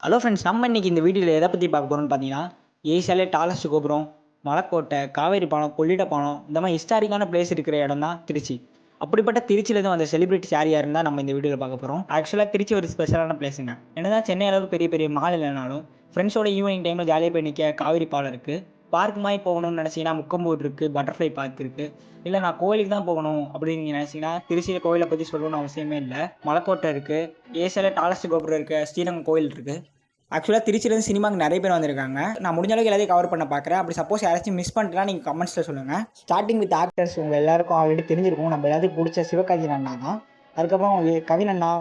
Hello friends, நம்ம இன்னைக்கு இந்த வீடியோவில் எதை பற்றி பார்க்க போகிறோம்னு பார்த்தீங்கன்னா, ஏசியாலே டாலஸ்ட் கோபுரம், மலைக்கோட்டை, காவேரி பாலம், கொள்ளிட பாலம், இந்த மாதிரி ஹிஸ்டாரிக்கான பிளேஸ் இருக்கிற இடம் தான் திருச்சி. அப்படிப்பட்ட திருச்சியிலேருந்து வந்த செலிபிரிட்டிஸ் யார் யாருன்னு தான் நம்ம இந்த வீடியோவில் பார்க்க போகிறோம். ஆக்சுவலாக திருச்சி ஒரு ஸ்பெஷலான பிளேஸுங்க. என்னதான் சென்னை அளவுக்கு பெரிய பெரிய மால் இல்லைனாலும் ஃப்ரெண்ட்ஸோட ஈவினிங் டைமில் ஜாலியாக போய் நிற்க காவேரி பாலம் இருக்குது. பார்க் மாதிரி போகணும்னு நினச்சிங்கன்னா முக்கம்பூர் இருக்குது, பட்டர்ஃப்ளை பார்க் இருக்குது. இல்லை நான் கோயிலுக்கு தான் போகணும் அப்படின்னு நீங்கள் நினச்சிங்கன்னா திருச்சியில் கோயிலை பற்றி சொல்லணும்னு அவசியமே இல்லை. மலைக்கோட்டை இருக்குது, ஏசியாலே டாலஸ்ட் கோபுரம் இருக்குது, ஸ்ரீரங்கம் கோயில் இருக்குது. ஆக்சுவலாக திருச்சியிலேருந்து சினிமாவுக்கு நிறைய பேர் வந்திருக்காங்க. நான் முடிஞ்ச அளவுக்கு எல்லாத்தையும் கவர் பண்ண பார்க்குறேன். அப்படி சப்போஸ் யாராச்சும் மிஸ் பண்ணிட்டா நீங்கள் கமெண்ட்ஸில் சொல்லுங்கள். ஸ்டார்டிங் வித் ஆக்டர்ஸ் உங்கள் எல்லாருக்கும் ஆல்ரெடி தெரிஞ்சிருக்கும். நம்ம எல்லாத்துக்கும் பிடிச்ச சிவகார்த்திகேயன் அண்ணா தான். அதுக்கப்புறம் கவின் அண்ணா,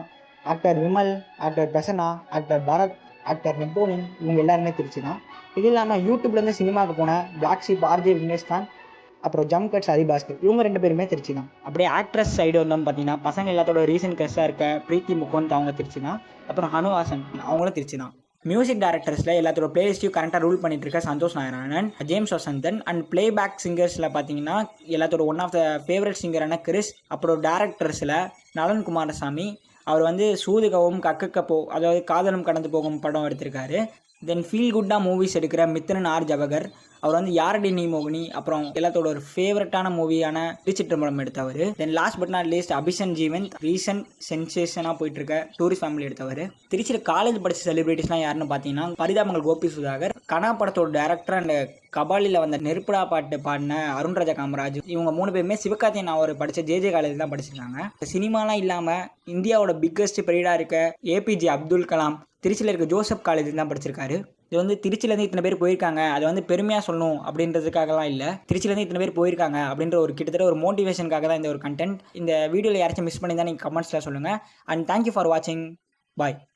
actor Vimal, actor Prasanna, actor Bharath, actor Napoleon, இவங்க எல்லாருமே திருச்சி தான். இது இல்லாமல் யூடியூப்லேருந்து சினிமாவுக்கு போன black sheep RJ Vignesh Kanth, அப்புறம் ஜம் கட்ஸ் ஹரிபாஸ்கர், இவங்க 2 பேருமே திருச்சி தான். அப்படியே ஆக்ட்ரஸ் சைடு வந்தோம்னு பார்த்தீங்கன்னா பசங்க எல்லாத்தோட ரீசன்ட் கெஸ்ட்டாக இருக்க பிரீத்தி முகுந்த் அவங்க திருச்சி தான். அப்புறம் ஹனுஹாசன் அவங்களும் திருச்சி தான். மியூசிக் டைரக்டர்ஸில் எல்லாத்தோட பிளேலிஸ்ட்டையும் கரெக்டாக ரூல் பண்ணிட்டு இருக்க சந்தோஷ் நாராயணன், ஜேம்ஸ் வசந்தன். அண்ட் பிளேபேக் சிங்கர்ஸில் பார்த்தீங்கன்னா எல்லாத்தோட ஒன் ஆஃப் த ஃபேவரட் சிங்கரான கிறிஸ். அப்புறம் டேரக்டர்ஸில் நலன் குமாரசாமி, அவர் வந்து சூதுகவும் கக்குக்கப்போ, அதாவது காதலும் கடந்து போகும் படம் எடுத்திருக்காரு. தென் ஃபீல் குட்டாக மூவிஸ் எடுக்கிற மித்ரன் ஆர் ஜவகர், அவர் வந்து யாரடி நீ மோகினி, அப்புறம் எல்லாத்தோட ஒரு ஃபேவரட்டான மூவியான திருச்சிற்றம்பலம் எடுத்தவர். Then last but not least Abishan Jeevanth, recent சென்சேஷனாக போயிட்டு இருக்க டூரிஸ்ட் ஃபேமிலி எடுத்தவர். திருச்சியில் காலேஜ் படித்த செலிபிரிட்டிஸ்லாம் யாருன்னு பார்த்தீங்கன்னா பரிதாபங்கள் கோபி சுதாகர், கனா படத்தோட டேரக்டர் அண்ட் கபாலியில் வந்த நெருப்புடா பாட்டு பாடின அருண்ராஜா காமராஜ், இவங்க 3 பேருமே சிவகார்த்திகேயன் அவர் படித்த ஜேஜே காலேஜ் தான் படிச்சிருக்காங்க. சினிமாலாம் இல்லாமல் இந்தியாவோட பிக்கஸ்ட் பீரியடாக இருக்க ஏபிஜே அப்துல் கலாம் திருச்சியில் இருக்க ஜோசப் காலேஜ் தான் படிச்சிருக்காரு. இது வந்து திருச்சியிலேருந்து இத்தனை பேர் போயிருக்காங்க, அது வந்து பெருமையாக சொல்லணும் அப்படின்றதுக்காகலாம் இல்லை, திருச்சியிலேருந்து இத்தனை பேர் போயிருக்காங்க அப்படின்ற ஒரு கிட்டத்தட்ட ஒரு மோட்டிவேஷனுக்காக தான் இந்த ஒரு கண்டென்ட். இந்த வீடியோவில் யாராச்சும் மிஸ் பண்ணியிருந்தா நீங்கள் கமெண்ட்ஸில் சொல்லுங்கள். அண்ட் தேங்க்யூ ஃபார் வாட்சிங். பாய்.